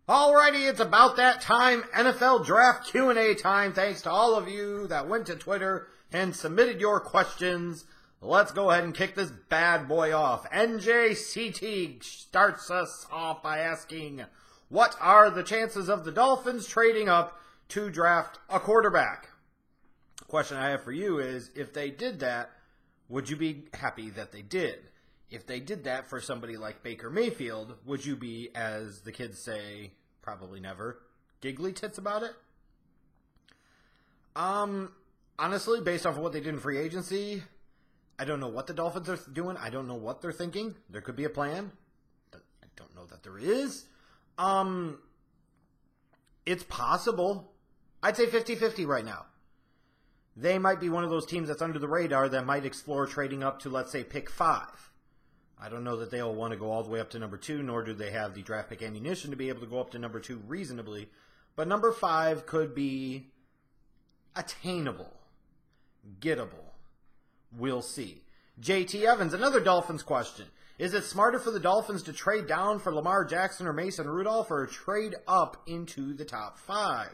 Alrighty, it's about that time. NFL Draft Q&A time. Thanks to all of you that went to Twitter and submitted your questions. Let's go ahead and kick this bad boy off. NJCT starts us off by asking, what are the chances of the Dolphins trading up to draft a quarterback? The question I have for you is, if they did that, would you be happy that they did? If they did that for somebody like Baker Mayfield, would you be, as the kids say, probably never, giggly tits about it? Honestly, based off of what they did in free agency, I don't know what the Dolphins are doing. I don't know what they're thinking. There could be a plan. I don't know that there is. It's possible. I'd say 50-50 right now. They might be one of those teams that's under the radar that might explore trading up to, let's say, pick 5. I don't know that they'll want to go all the way up to number 2, nor do they have the draft pick ammunition to be able to go up to number 2 reasonably. But number 5 could be attainable, gettable. We'll see. JT Evans, another Dolphins question. Is it smarter for the Dolphins to trade down for Lamar Jackson or Mason Rudolph, or trade up into the top 5?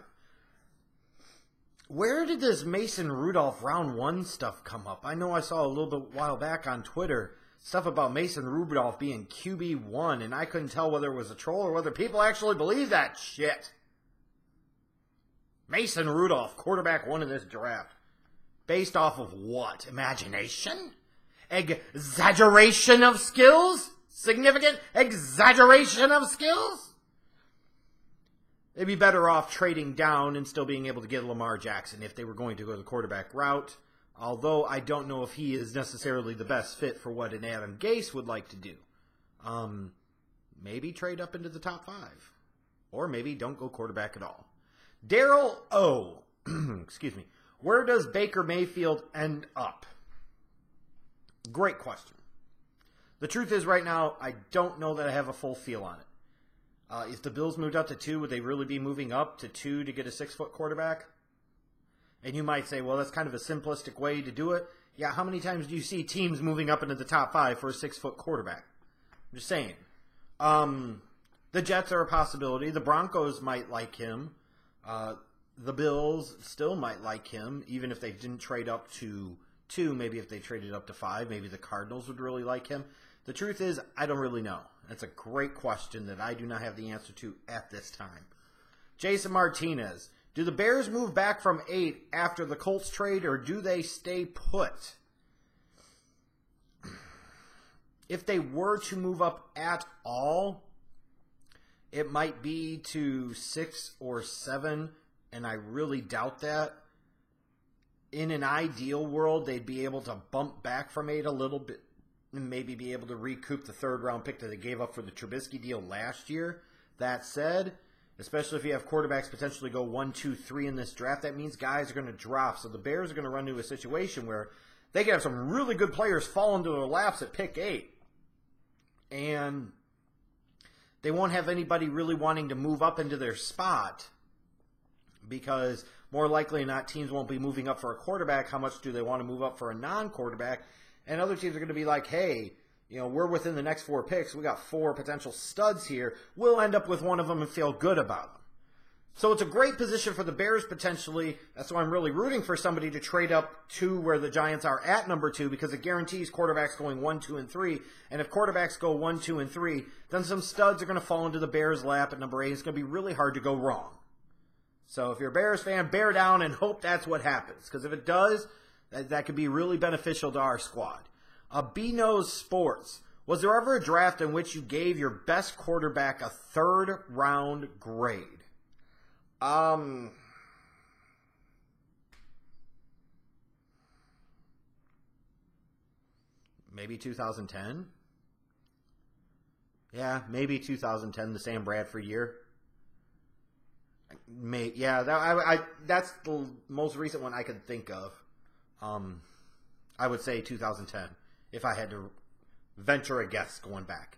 Where did this Mason Rudolph round 1 stuff come up? I know I saw a little bit while back on Twitter stuff about Mason Rudolph being QB1, and I couldn't tell whether it was a troll or whether people actually believe that shit. Mason Rudolph, quarterback 1 in this draft. Based off of what? Imagination? Exaggeration of skills? Significant exaggeration of skills? They'd be better off trading down and still being able to get Lamar Jackson if they were going to go the quarterback route. Although I don't know if he is necessarily the best fit for what an Adam Gase would like to do. Maybe trade up into the top 5. Or maybe don't go quarterback at all. Daryl O. Excuse me. Where does Baker Mayfield end up? Great question. The truth is right now, I don't know that I have a full feel on it. If the Bills moved up to 2, would they really be moving up to 2 to get a 6-foot quarterback? And you might say, well, that's kind of a simplistic way to do it. Yeah, how many times do you see teams moving up into the top 5 for a 6-foot quarterback? I'm just saying. The Jets are a possibility. The Broncos might like him. The Bills still might like him, even if they didn't trade up to 2. Maybe if they traded up to 5, maybe the Cardinals would really like him. The truth is, I don't really know. That's a great question that I do not have the answer to at this time. Jason Martinez. Do the Bears move back from 8 after the Colts trade, or do they stay put? If they were to move up at all, it might be to 6 or 7, and I really doubt that. In an ideal world, they'd be able to bump back from 8 a little bit and maybe be able to recoup the 3rd-round pick that they gave up for the Trubisky deal last year. That said, especially if you have quarterbacks potentially go 1, 2, 3 in this draft, that means guys are going to drop. So the Bears are going to run into a situation where they can have some really good players fall into their laps at pick 8. And they won't have anybody really wanting to move up into their spot because more likely than not, teams won't be moving up for a quarterback. How much do they want to move up for a non-quarterback? And other teams are going to be like, hey, we're within the next 4 picks. We got 4 potential studs here. We'll end up with one of them and feel good about them. So it's a great position for the Bears potentially. That's why I'm really rooting for somebody to trade up to where the Giants are at number 2, because it guarantees quarterbacks going 1, 2, and 3. And if quarterbacks go 1, 2, and 3, then some studs are going to fall into the Bears' lap at number 8. It's going to be really hard to go wrong. So if you're a Bears fan, bear down and hope that's what happens. Because if it does, that could be really beneficial to our squad. B-Nose Sports. Was there ever a draft in which you gave your best quarterback a 3rd-round grade? Maybe 2010? Yeah, maybe 2010, the Sam Bradford year. That's the most recent one I could think of. I would say 2010, if I had to venture a guess going back.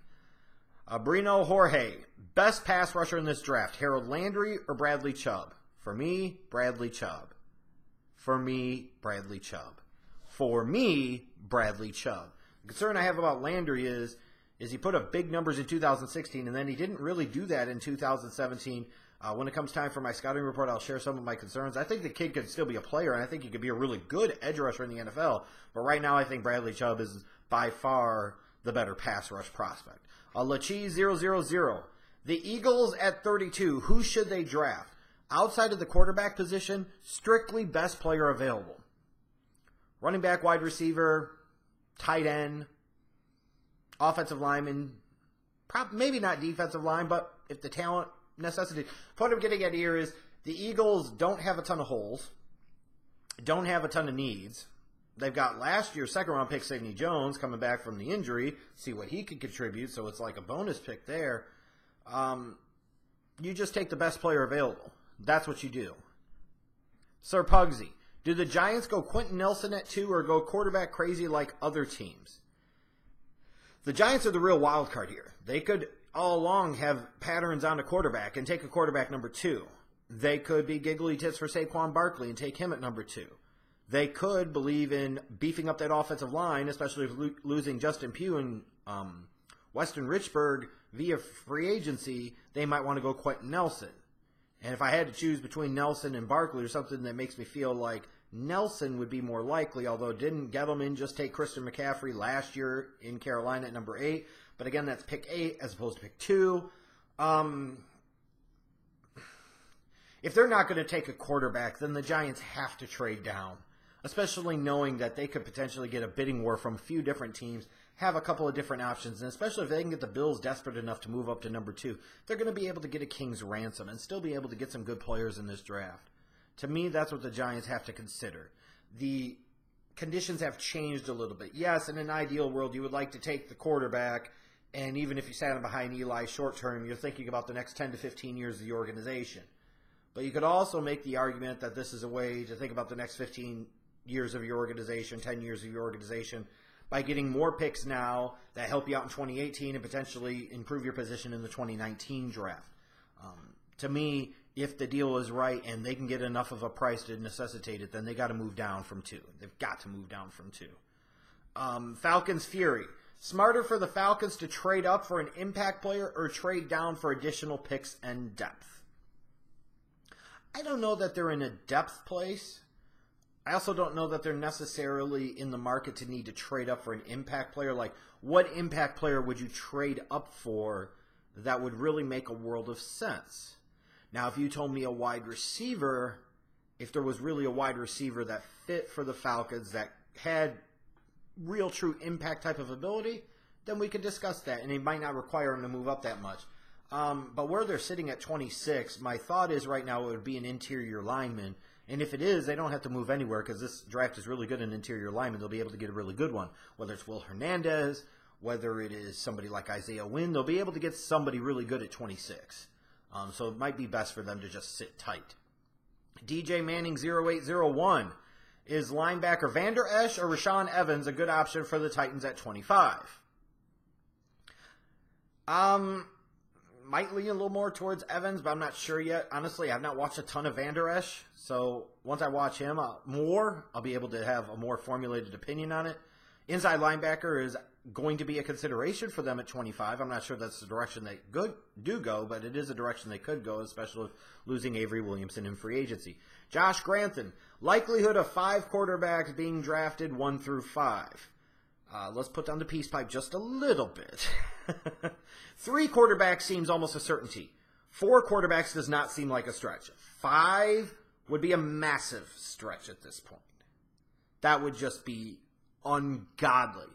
Brino Jorge, best pass rusher in this draft, Harold Landry or Bradley Chubb? For me, Bradley Chubb. For me, Bradley Chubb. For me, Bradley Chubb. The concern I have about Landry is is he put up big numbers in 2016, and then he didn't really do that in 2017. When it comes time for my scouting report, I'll share some of my concerns. I think the kid could still be a player, and I think he could be a really good edge rusher in the NFL. But right now, I think Bradley Chubb is by far the better pass rush prospect. Lachi000. The Eagles at 32, who should they draft? Outside of the quarterback position, strictly best player available. Running back, wide receiver, tight end, offensive lineman, maybe not defensive line, but if the talent necessity. What I'm getting at here is the Eagles don't have a ton of holes, don't have a ton of needs. They've got last year's second-round pick, Sidney Jones, coming back from the injury, see what he could contribute, so it's like a bonus pick there. You just take the best player available. That's what you do. Sir Pugsy, do the Giants go Quentin Nelson at 2 or go quarterback crazy like other teams? The Giants are the real wild card here. They could all along have patterns on a quarterback and take a quarterback number 2. They could be giggly tits for Saquon Barkley and take him at number 2. They could believe in beefing up that offensive line, especially if losing Justin Pugh and Weston Richburg via free agency. They might want to go Quentin Nelson. And if I had to choose between Nelson and Barkley or something that makes me feel like Nelson would be more likely, although didn't Gettleman just take Christian McCaffrey last year in Carolina at number 8? But again, that's pick 8 as opposed to pick 2. If they're not going to take a quarterback, then the Giants have to trade down, especially knowing that they could potentially get a bidding war from a few different teams, have a couple of different options, and especially if they can get the Bills desperate enough to move up to number 2, they're going to be able to get a king's ransom and still be able to get some good players in this draft. To me, that's what the Giants have to consider. The conditions have changed a little bit. Yes, in an ideal world, you would like to take the quarterback, and even if you sat him behind Eli short term, you're thinking about the next 10 to 15 years of the organization. But you could also make the argument that this is a way to think about the next 15 years of your organization, 10 years of your organization, by getting more picks now that help you out in 2018 and potentially improve your position in the 2019 draft. To me, if the deal is right and they can get enough of a price to necessitate it, then they got to move down from 2. They've got to move down from 2. Falcons Fury. Smarter for the Falcons to trade up for an impact player or trade down for additional picks and depth? I don't know that they're in a depth place. I also don't know that they're necessarily in the market to need to trade up for an impact player. Like, what impact player would you trade up for that would really make a world of sense? Now, if you told me a wide receiver, if there was really a wide receiver that fit for the Falcons, that had real true impact type of ability, then we could discuss that, and it might not require him to move up that much. But where they're sitting at 26, my thought is right now it would be an interior lineman. And if it is, they don't have to move anywhere because this draft is really good in interior linemen. They'll be able to get a really good one. Whether it's Will Hernandez, whether it is somebody like Isaiah Wynn, they'll be able to get somebody really good at 26. So it might be best for them to just sit tight. DJ Manning 0801. Is linebacker Vander Esch or Rashaan Evans a good option for the Titans at 25? Might lean a little more towards Evans, but I'm not sure yet. Honestly, I've not watched a ton of Vander Esch, so once I watch him more, I'll be able to have a more formulated opinion on it. Inside linebacker is going to be a consideration for them at 25. I'm not sure that's the direction they do go, but it is a direction they could go, especially with losing Avery Williamson in free agency. Josh Grantham, likelihood of 5 quarterbacks being drafted 1 through 5. Let's put down the peace pipe just a little bit. 3 quarterbacks seems almost a certainty. 4 quarterbacks does not seem like a stretch. 5 would be a massive stretch at this point. That would just be ungodly.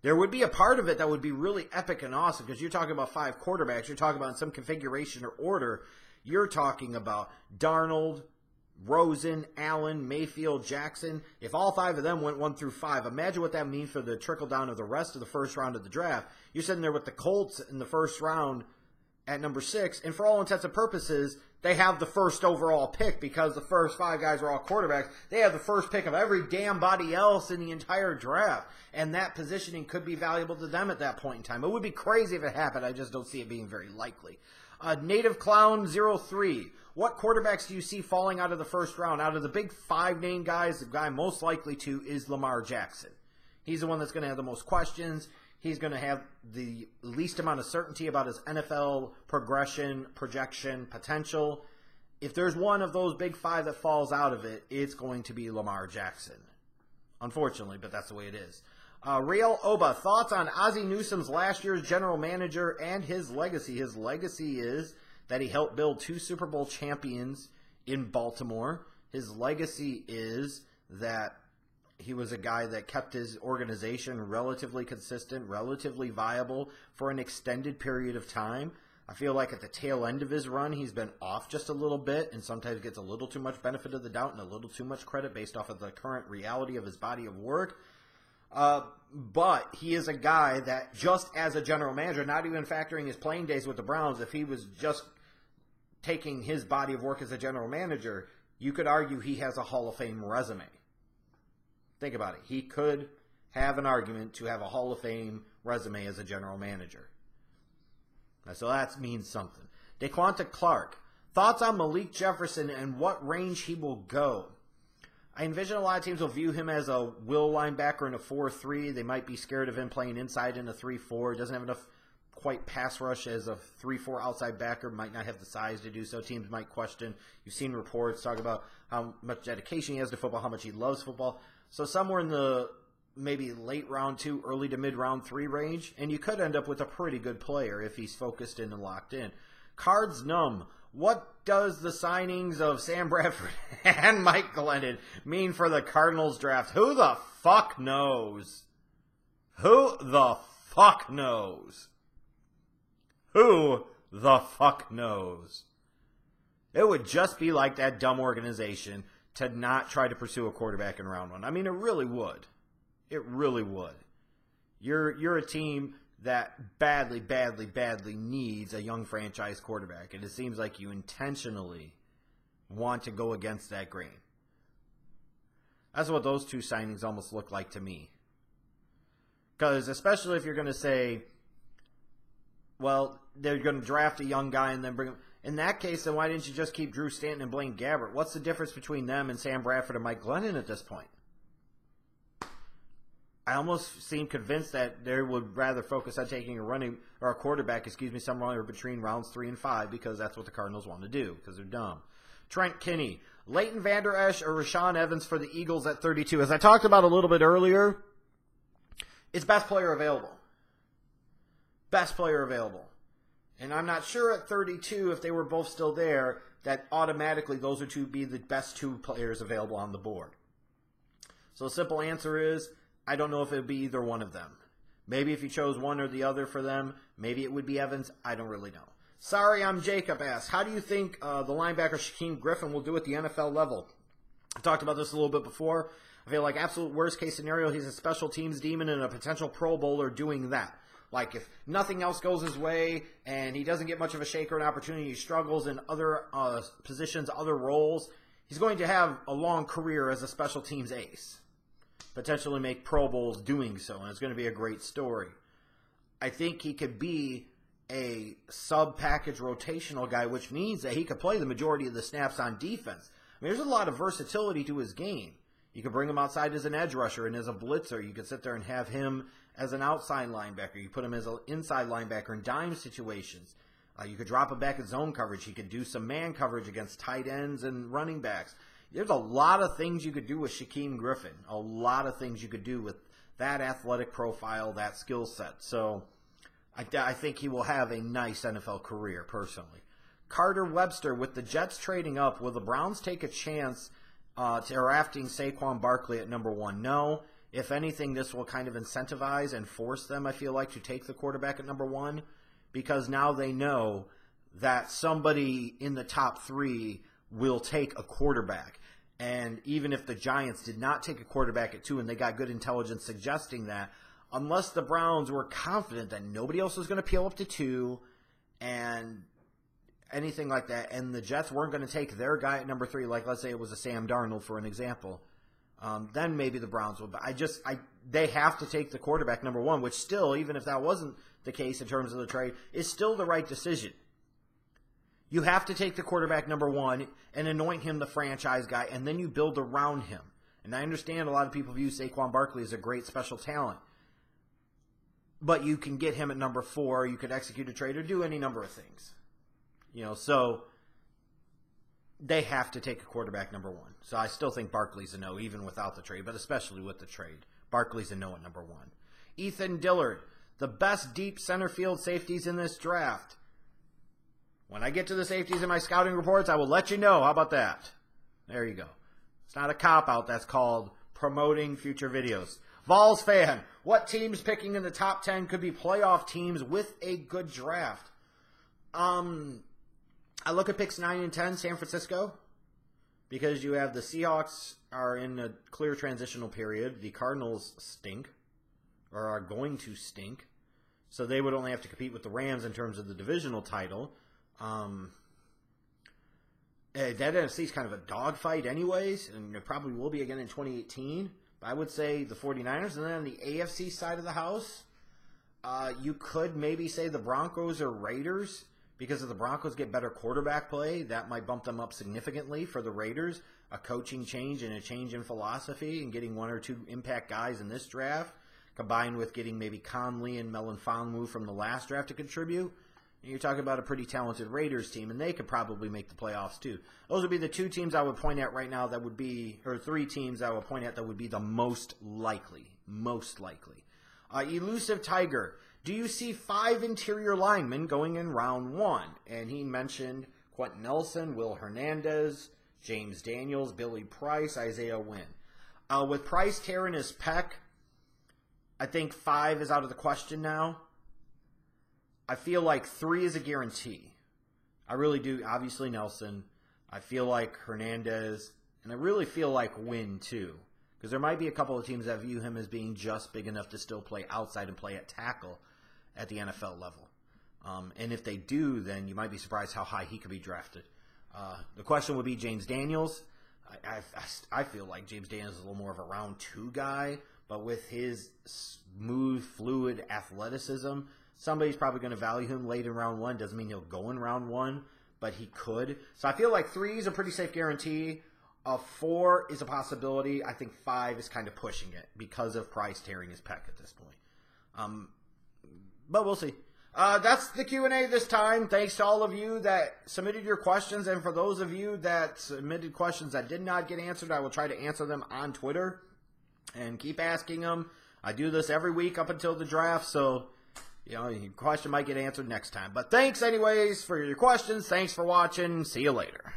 There would be a part of it that would be really epic and awesome because you're talking about 5 quarterbacks. You're talking about in some configuration or order. You're talking about Darnold, Rosen, Allen, Mayfield, Jackson. If all 5 of them went 1 through 5, imagine what that means for the trickle down of the rest of the first round of the draft. You're sitting there with the Colts in the first round at number 6, and for all intents and purposes, they have the first overall pick because the first 5 guys are all quarterbacks. They have the first pick of every damn body else in the entire draft, and that positioning could be valuable to them at that point in time. It would be crazy if it happened. I just don't see it being very likely. Native Clown 03. What quarterbacks do you see falling out of the first round? Out of the big 5 name guys, the guy most likely to is Lamar Jackson. He's the one that's going to have the most questions. he's going to have the least amount of certainty about his NFL progression, projection, potential. If there's one of those big five that falls out of it, it's going to be Lamar Jackson. Unfortunately, but that's the way it is. Real Oba, thoughts on Ozzie Newsome's last year's general manager and his legacy? His legacy is that he helped build 2 Super Bowl champions in Baltimore. His legacy is that he was a guy that kept his organization relatively consistent, relatively viable for an extended period of time. I feel like at the tail end of his run, he's been off just a little bit and sometimes gets a little too much benefit of the doubt and a little too much credit based off of the current reality of his body of work. But he is a guy that just as a general manager, not even factoring his playing days with the Browns, if he was just taking his body of work as a general manager, you could argue he has a Hall of Fame resume. Think about it. He could have an argument to have a Hall of Fame resume as a general manager. So that means something. DeQuanta Clark, thoughts on Malik Jefferson and what range he will go? I envision a lot of teams will view him as a will linebacker in a 4-3. They might be scared of him playing inside in a 3-4. Doesn't have enough quite pass rush as a 3-4 outside backer. Might not have the size to do so. Teams might question. You've seen reports talk about how much dedication he has to football, how much he loves football. So somewhere in the maybe late round 2, early to mid round 3 range, and you could end up with a pretty good player if he's focused in and locked in. Cards Numb, what does the signings of Sam Bradford and Mike Glennon mean for the Cardinals draft? Who the fuck knows? Who the fuck knows? Who the fuck knows? It would just be like that dumb organization to not try to pursue a quarterback in round 1. I mean, it really would. It really would. You're a team that badly needs a young franchise quarterback, and it seems like you intentionally want to go against that grain. That's what those 2 signings almost look like to me. Because especially if you're going to say, well, they're going to draft a young guy and then bring him. In that case, then why didn't you just keep Drew Stanton and Blaine Gabbert? What's the difference between them and Sam Bradford and Mike Glennon at this point? I almost seem convinced that they would rather focus on taking a quarterback, somewhere between rounds 3 and 5, because that's what the Cardinals want to do, because they're dumb. Trent Kinney, Leighton Vander Esch or Rashaan Evans for the Eagles at 32. As I talked about a little bit earlier, it's best player available. Best player available. And I'm not sure at 32, if they were both still there, that automatically those are to be the best 2 players available on the board. So the simple answer is, I don't know if it would be either one of them. Maybe if you chose one or the other for them, maybe it would be Evans. I don't really know. Sorry, I'm Jacob asks, how do you think the linebacker Shaquem Griffin will do at the NFL level? I talked about this a little bit before. I feel like absolute worst case scenario, he's a special teams demon and a potential Pro Bowler doing that. Like if nothing else goes his way and he doesn't get much of a shake or an opportunity, he struggles in other positions, other roles, he's going to have a long career as a special teams ace. Potentially make Pro Bowls doing so, and it's going to be a great story. I think he could be a sub-package rotational guy, which means that he could play the majority of the snaps on defense. I mean, there's a lot of versatility to his game. You could bring him outside as an edge rusher and as a blitzer. You could sit there and have him as an outside linebacker. You put him as an inside linebacker in dime situations. You could drop him back at zone coverage. He could do some man coverage against tight ends and running backs. There's a lot of things you could do with Shaquem Griffin. A lot of things you could do with that athletic profile, that skill set. So I think he will have a nice NFL career, personally. Carter Webster, with the Jets trading up, will the Browns take a chance to drafting Saquon Barkley at number 1? No. If anything, this will kind of incentivize and force them, I feel like, to take the quarterback at number 1, because now they know that somebody in the top 3 will take a quarterback. And even if the Giants did not take a quarterback at 2 and they got good intelligence suggesting that, unless the Browns were confident that nobody else was going to peel up to 2 and anything like that, and the Jets weren't going to take their guy at number 3, like let's say it was a Sam Darnold for an example, then maybe the Browns would. But they have to take the quarterback number 1, which still, even if that wasn't the case in terms of the trade, is still the right decision. You have to take the quarterback number 1 and anoint him the franchise guy, and then you build around him. And I understand a lot of people view Saquon Barkley as a great special talent. but you can get him at number 4. You could execute a trade or do any number of things. So they have to take a quarterback number 1. So I still think Barkley's a no, even without the trade, but especially with the trade. Barkley's a no at number 1. Ethan Dillard, the best deep center field safeties in this draft. When I get to the safeties in my scouting reports, I will let you know. How about that? There you go. It's not a cop-out. That's called promoting future videos. Vols fan, what teams picking in the top 10 could be playoff teams with a good draft? I look at picks 9 and 10, San Francisco, because you have the Seahawks are in a clear transitional period. The Cardinals stink, or are going to stink, so they would only have to compete with the Rams in terms of the divisional title. That NFC is kind of a dogfight anyways, and it probably will be again in 2018. But I would say the 49ers, and then on the AFC side of the house, you could maybe say the Broncos or Raiders, because if the Broncos get better quarterback play, that might bump them up significantly for the Raiders. A coaching change and a change in philosophy and getting 1 or 2 impact guys in this draft, combined with getting maybe Conley and Melanfonwu from the last draft to contribute. And you're talking about a pretty talented Raiders team, and they could probably make the playoffs too. Those would be the 2 teams I would point at right now that would be, or 3 teams I would point at that would be the most likely. Most likely. Elusive Tiger, do you see 5 interior linemen going in round 1? And he mentioned Quentin Nelson, Will Hernandez, James Daniels, Billy Price, Isaiah Wynn. With Price tearing his pec, I think 5 is out of the question now. I feel like 3 is a guarantee. I really do. Obviously Nelson. I feel like Hernandez. And I really feel like Wynn too. Because there might be a couple of teams that view him as being just big enough to still play outside and play at tackle at the NFL level. And if they do, then you might be surprised how high he could be drafted. The question would be James Daniels. I feel like James Daniels is a little more of a round 2 guy. But with his smooth, fluid athleticism, somebody's probably going to value him late in round 1. Doesn't mean he'll go in round 1, but he could. So I feel like 3 is a pretty safe guarantee. 4 is a possibility. I think 5 is kind of pushing it because of Price tearing his pec at this point. But we'll see. That's the Q&A this time. Thanks to all of you that submitted your questions. And for those of you that submitted questions that did not get answered, I will try to answer them on Twitter. And keep asking them. I do this every week up until the draft, so your question might get answered next time. But thanks anyways for your questions. Thanks for watching. See you later.